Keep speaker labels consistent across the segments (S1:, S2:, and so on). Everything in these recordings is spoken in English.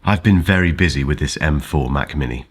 S1: I've been very busy with this M4 Mac Mini.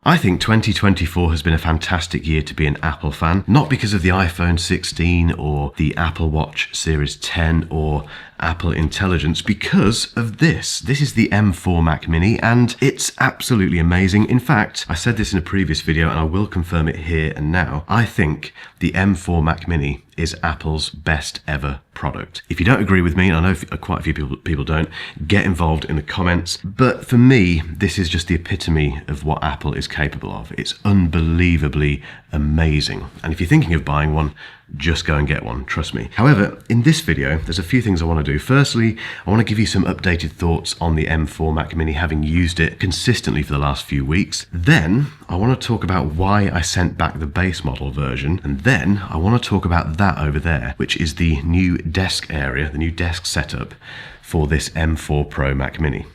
S1: I think 2024 has been a fantastic year to be an Apple fan, not because of the iPhone 16 or the Apple Watch Series 10 or Apple Intelligence, because of this. This is the M4 Mac Mini and it's absolutely amazing. In fact, I said this in a previous video and I will confirm it here and now. I think the M4 Mac Mini is Apple's best ever product. If you don't agree with me, and I know quite a few people don't, get involved in the comments. But for me, this is just the epitome of what Apple is capable of. It's unbelievably amazing. And if you're thinking of buying one, just go and get one, trust me. However, in this video, there's a few things I want to do. Firstly, I want to give you some updated thoughts on the M4 Mac Mini, having used it consistently for the last few weeks. Then, I want to talk about why I sent back the base model version. And then, I want to talk about that over there, which is the new desk area, the new desk setup for this M4 Pro Mac Mini.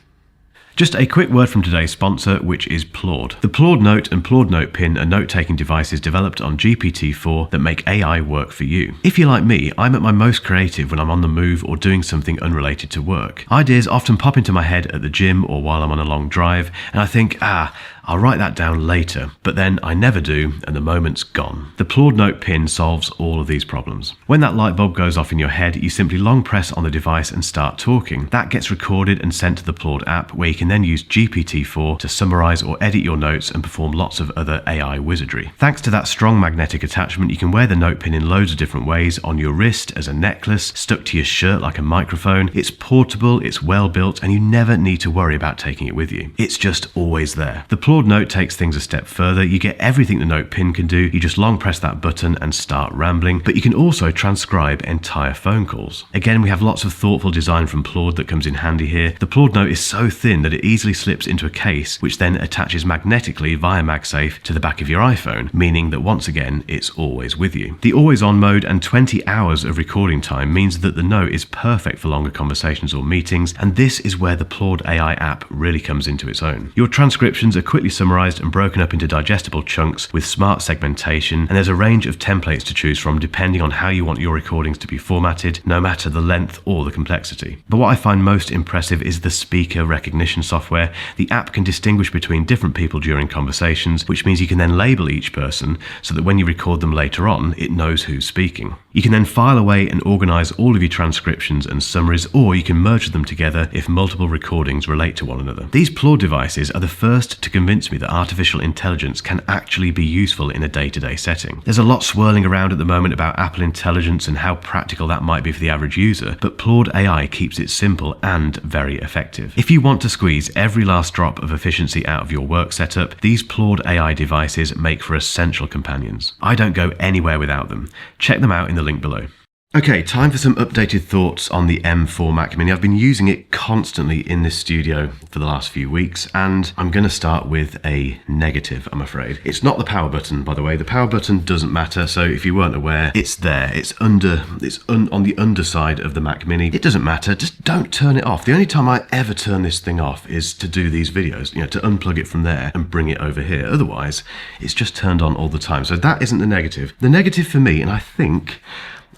S1: Just a quick word from today's sponsor, which is Plord. The Plord Note and Plord Note Pin are note-taking devices developed on GPT-4 that make AI work for you. If you're like me, I'm at my most creative when I'm on the move or doing something unrelated to work. Ideas often pop into my head at the gym or while I'm on a long drive, and I think, I'll write that down later, but then I never do, and the moment's gone. The Plord Note Pin solves all of these problems. When that light bulb goes off in your head, you simply long press on the device and start talking. That gets recorded and sent to the Plord app, where you can then use GPT-4 to summarize or edit your notes and perform lots of other AI wizardry. Thanks to that strong magnetic attachment, you can wear the note pin in loads of different ways, on your wrist, as a necklace, stuck to your shirt like a microphone. It's portable, it's well built, and you never need to worry about taking it with you. It's just always there. The Plord Note takes things a step further. You get everything the Note Pin can do. You just long press that button and start rambling, but you can also transcribe entire phone calls. Again, we have lots of thoughtful design from Plord that comes in handy here. The Plord Note is so thin that it easily slips into a case, which then attaches magnetically via MagSafe to the back of your iPhone, meaning that once again, it's always with you. The always on mode and 20 hours of recording time means that the Note is perfect for longer conversations or meetings, and this is where the Plord AI app really comes into its own. Your transcriptions are quickly summarized and broken up into digestible chunks with smart segmentation, and there's a range of templates to choose from depending on how you want your recordings to be formatted, no matter the length or the complexity. But what I find most impressive is the speaker recognition software. The app can distinguish between different people during conversations, which means you can then label each person so that when you record them later on, it knows who's speaking. You can then file away and organize all of your transcriptions and summaries, or you can merge them together if multiple recordings relate to one another. These Plord devices are the first to convince me that artificial intelligence can actually be useful in a day-to-day setting. There's a lot swirling around at the moment about Apple Intelligence and how practical that might be for the average user, but Plord AI keeps it simple and very effective. If you want to squeeze every last drop of efficiency out of your work setup, these Plord AI devices make for essential companions. I don't go anywhere without them. Check them out in the link below. Okay, time for some updated thoughts on the M4 Mac Mini. I've been using it constantly in this studio for the last few weeks, and I'm going to start with a negative, I'm afraid. It's not the power button, by the way. The power button doesn't matter, so if you weren't aware, it's there. It's on the underside of the Mac Mini. It doesn't matter, just don't turn it off. The only time I ever turn this thing off is to do these videos, to unplug it from there and bring it over here. Otherwise, it's just turned on all the time. So that isn't the negative. The negative for me, and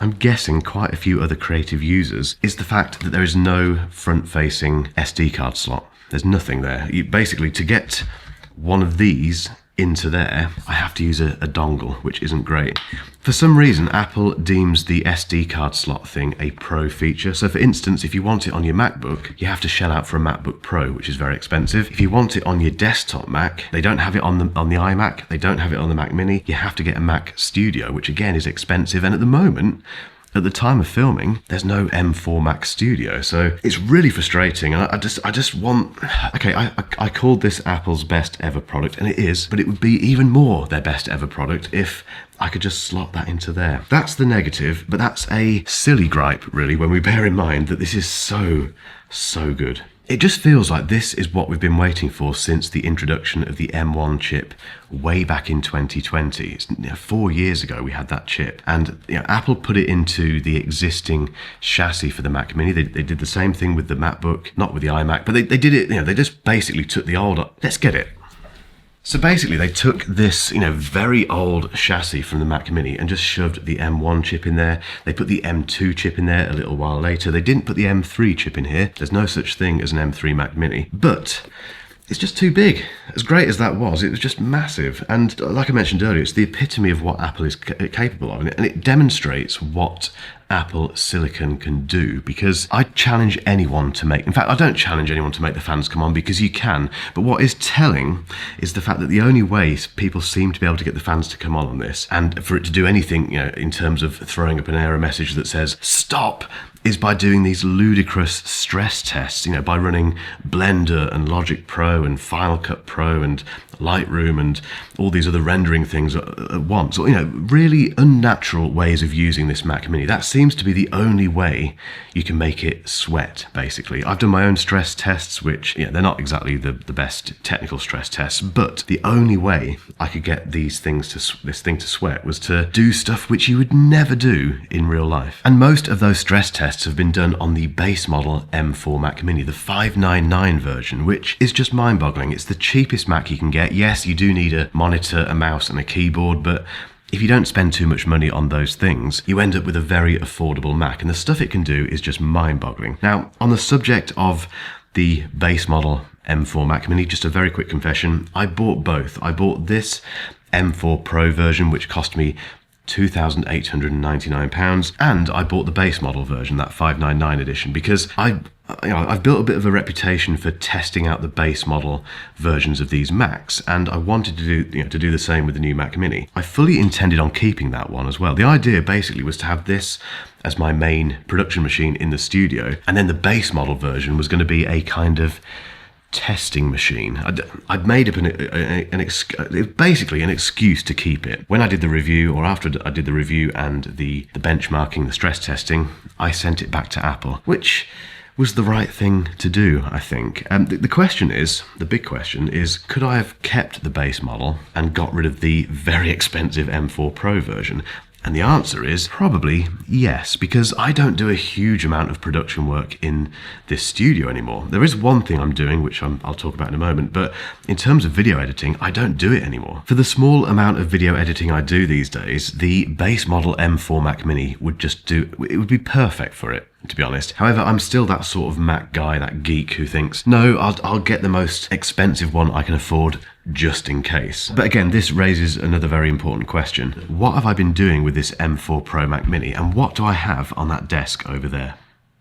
S1: I'm guessing quite a few other creative users, is the fact that there is no front-facing SD card slot. There's nothing there. Basically, to get one of these into there, I have to use a dongle, which isn't great. For some reason, Apple deems the SD card slot thing a pro feature. So for instance, if you want it on your MacBook, you have to shell out for a MacBook Pro, which is very expensive. If you want it on your desktop Mac, they don't have it on the iMac, they don't have it on the Mac Mini. You have to get a Mac Studio, which again is expensive. And at the moment, at the time of filming, there's no M4 Mac Studio, so it's really frustrating. And I just want, okay, I called this Apple's best ever product, and it is, but it would be even more their best ever product if I could just slot that into there. That's the negative, but that's a silly gripe, really, when we bear in mind that this is so good. It just feels like this is what we've been waiting for since the introduction of the M1 chip way back in 2020. It's, 4 years ago we had that chip, and Apple put it into the existing chassis for the Mac Mini. They did the same thing with the MacBook, not with the iMac, but they did it, they just basically took the old, let's get it. So basically they took this, very old chassis from the Mac Mini and just shoved the M1 chip in there. They put the M2 chip in there a little while later. They didn't put the M3 chip in here. There's no such thing as an M3 Mac Mini, but it's just too big. As great as that was, it was just massive. And like I mentioned earlier, it's the epitome of what Apple is capable of, and it demonstrates what Apple Silicon can do, because I challenge anyone to make, in fact, I don't challenge anyone to make the fans come on, because you can, but what is telling is the fact that the only way people seem to be able to get the fans to come on this, and for it to do anything, in terms of throwing up an error message that says, stop, is by doing these ludicrous stress tests, by running Blender and Logic Pro and Final Cut Pro and Lightroom and all these other rendering things at once, or, really unnatural ways of using this Mac Mini. That seems to be the only way you can make it sweat, basically. I've done my own stress tests, which, they're not exactly the best technical stress tests, but the only way I could get this thing to sweat was to do stuff which you would never do in real life. And most of those stress tests have been done on the base model M4 Mac Mini, the 599 version, which is just mind-boggling. It's the cheapest Mac you can get. Yes, you do need a monitor, a mouse and a keyboard, but if you don't spend too much money on those things, you end up with a very affordable Mac, and the stuff it can do is just mind-boggling. Now, on the subject of the base model M4 Mac Mini, just a very quick confession, I bought both. I bought this M4 Pro version, which cost me £2,899, and I bought the base model version, that 599 edition, because I've built a bit of a reputation for testing out the base model versions of these Macs, and I wanted to do the same with the new Mac Mini. I fully intended on keeping that one as well. The idea basically was to have this as my main production machine in the studio, and then the base model version was going to be a kind of testing machine. I'd made up basically an excuse to keep it. When I did the review, or after I did the review and the benchmarking, the stress testing, I sent it back to Apple, which was the right thing to do, I think. The big question is, could I have kept the base model and got rid of the very expensive M4 Pro version? And the answer is probably yes, because I don't do a huge amount of production work in this studio anymore. There is one thing I'm doing, which I'll talk about in a moment, but in terms of video editing, I don't do it anymore. For the small amount of video editing I do these days, the base model M4 Mac Mini would be perfect for it, to be honest. However, I'm still that sort of Mac guy, that geek who thinks, no, I'll get the most expensive one I can afford just in case. But again, this raises another very important question. What have I been doing with this M4 Pro Mac Mini, and what do I have on that desk over there?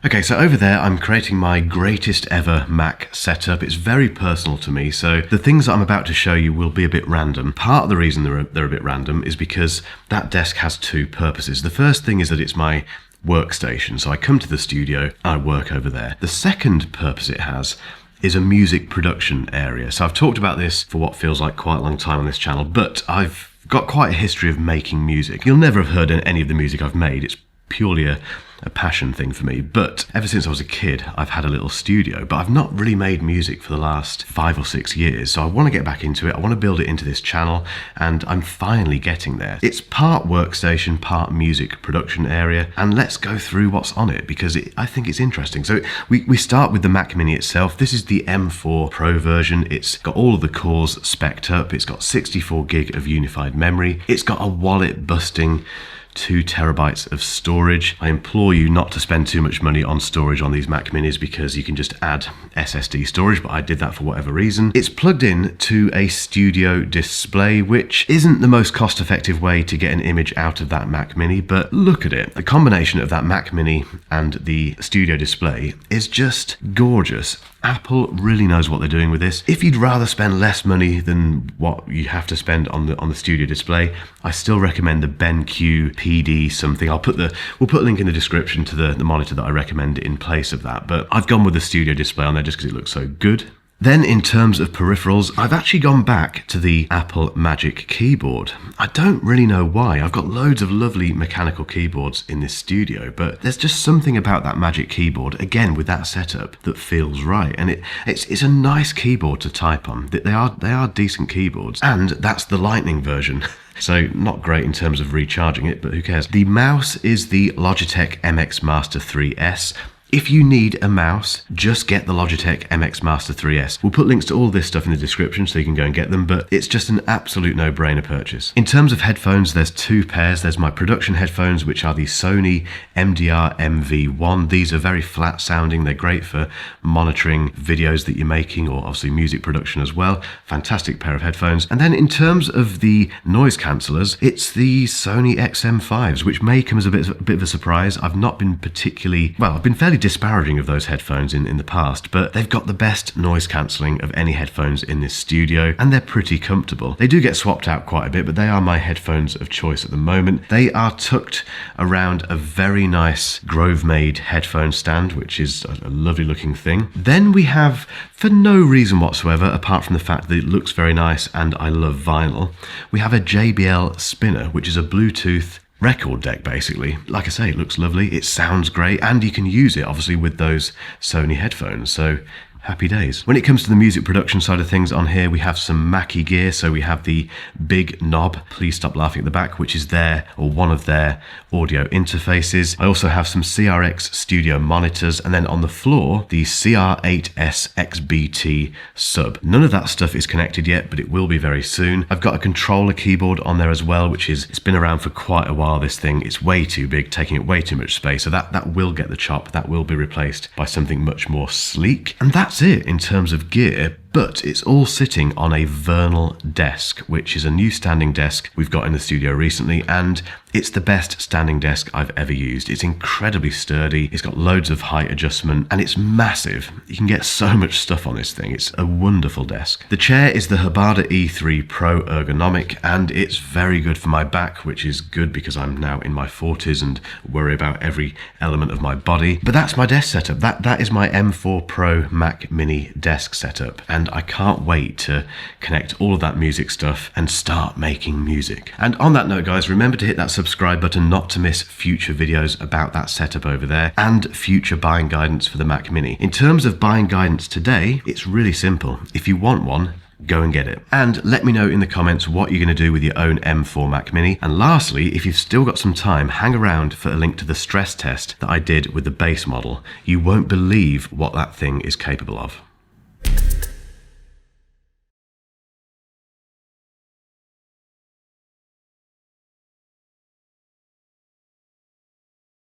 S1: Okay, so over there, I'm creating my greatest ever Mac setup. It's very personal to me, so the things that I'm about to show you will be a bit random. Part of the reason they're a bit random is because that desk has two purposes. The first thing is that it's my workstation, so I come to the studio, I work over there. The second purpose it has is a music production area. So I've talked about this for what feels like quite a long time on this channel, but I've got quite a history of making music. You'll never have heard any of the music I've made. It's purely a passion thing for me, but ever since I was a kid I've had a little studio, but I've not really made music for the last 5 or 6 years, so I want to get back into it. I want to build it into this channel, and I'm finally getting there. It's part workstation, part music production area, and let's go through what's on it, because I think it's interesting. So we start with the Mac Mini itself. This is the M4 Pro version. It's got all of the cores spec'd up. It's got 64 gig of unified memory. It's got a wallet busting 2 terabytes of storage. I implore you not to spend too much money on storage on these Mac Minis, because you can just add SSD storage, but I did that for whatever reason. It's plugged in to a studio display, which isn't the most cost-effective way to get an image out of that Mac Mini, but look at it. The combination of that Mac Mini and the studio display is just gorgeous. Apple really knows what they're doing with this. If you'd rather spend less money than what you have to spend on the studio display, I still recommend the BenQ PD something. We'll put a link in the description to the monitor that I recommend in place of that, but I've gone with the studio display on there just because it looks so good. Then in terms of peripherals, I've actually gone back to the Apple Magic Keyboard. I don't really know why. I've got loads of lovely mechanical keyboards in this studio, but there's just something about that Magic Keyboard, again with that setup, that feels right. And it's a nice keyboard to type on. They are decent keyboards, and that's the Lightning version. So not great in terms of recharging it, but who cares? The mouse is the Logitech MX Master 3S. If you need a mouse, just get the Logitech MX Master 3S. We'll put links to all this stuff in the description so you can go and get them, but it's just an absolute no-brainer purchase. In terms of headphones, there's two pairs. There's my production headphones, which are the Sony MDR MV1. These are very flat sounding. They're great for monitoring videos that you're making, or obviously music production as well. Fantastic pair of headphones. And then in terms of the noise cancellers, it's the Sony XM5s, which may come as a bit of a surprise. I've not been particularly, well, I've been fairly disparaging of those headphones in the past, but they've got the best noise cancelling of any headphones in this studio, and they're pretty comfortable. They do get swapped out quite a bit, but they are my headphones of choice at the moment. They are tucked around a very nice Grove-made headphone stand, which is a lovely looking thing. Then we have, for no reason whatsoever, apart from the fact that it looks very nice and I love vinyl, we have a JBL spinner, which is a Bluetooth record deck basically. Like I say, it looks lovely, it sounds great, and you can use it obviously with those Sony headphones, so happy days. When it comes to the music production side of things, on here we have some Mackie gear. So we have the big knob, please stop laughing at the back, which is their, or one of their audio interfaces. I also have some CRX studio monitors, and then on the floor, the CR8S XBT sub. None of that stuff is connected yet, but it will be very soon. I've got a controller keyboard on there as well, which is, it's been around for quite a while, this thing. It's way too big, taking up way too much space. So that will get the chop. That will be replaced by something much more sleek. And that's it in terms of gear, but it's all sitting on a Vernal desk, which is a new standing desk we've got in the studio recently, and it's the best standing desk I've ever used. It's incredibly sturdy, it's got loads of height adjustment, and it's massive. You can get so much stuff on this thing. It's a wonderful desk. The chair is the Habada E3 Pro Ergonomic, and it's very good for my back, which is good because I'm now in my 40s and worry about every element of my body. But that's my desk setup. That is my M4 Pro Mac Mini desk setup, and I can't wait to connect all of that music stuff and start making music. And on that note, guys, remember to hit that subscribe button not to miss future videos about that setup over there and future buying guidance for the Mac Mini. In terms of buying guidance today, it's really simple. If you want one, go and get it. And let me know in the comments what you're going to do with your own M4 Mac Mini. And lastly, if you've still got some time, hang around for a link to the stress test that I did with the base model. You won't believe what that thing is capable of.